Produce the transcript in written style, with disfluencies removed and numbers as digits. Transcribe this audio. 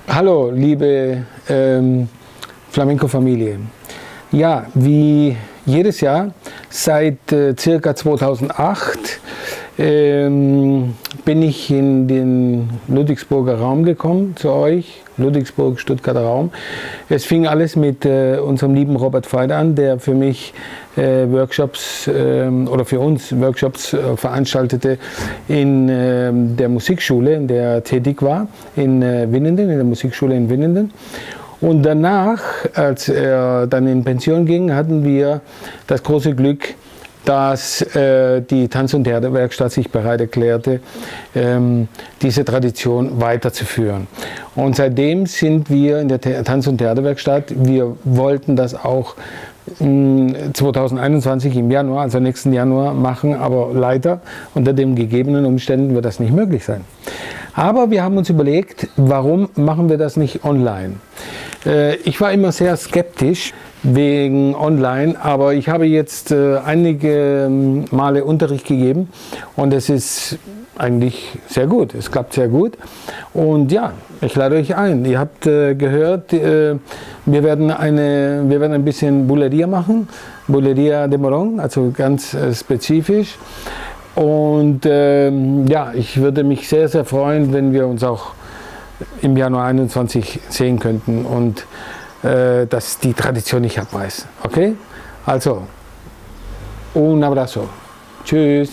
Hallo, liebe Flamenco-Familie. Ja, wie jedes Jahr seit circa 2008 bin ich in den Ludwigsburger Raum gekommen, zu euch, Ludwigsburg, Stuttgarter Raum. Es fing alles mit unserem lieben Robert Veit an, der für mich Workshops oder für uns Workshops veranstaltete in der Musikschule, in der er tätig war, in Winnenden, in der Musikschule in Winnenden. Und danach, als er dann in Pension ging, hatten wir das große Glück, dass die Tanz- und Theaterwerkstatt sich bereit erklärte, diese Tradition weiterzuführen. Und seitdem sind wir in der Tanz- und Theaterwerkstatt. Wir wollten das auch 2021 im Januar, also nächsten Januar, machen, aber leider unter den gegebenen Umständen wird das nicht möglich sein. Aber wir haben uns überlegt, warum machen wir das nicht online? Ich war immer sehr skeptisch wegen online, aber ich habe jetzt einige Male Unterricht gegeben und es ist eigentlich sehr gut. Es klappt sehr gut und ja, ich lade euch ein. Ihr habt gehört, wir werden ein bisschen Bulería machen, Bulería de Morón, also ganz spezifisch. Und ja, ich würde mich sehr, sehr freuen, wenn wir uns auch im Januar 21 sehen könnten und dass die Tradition nicht abreißt. Okay? Also, un abrazo. Tschüss.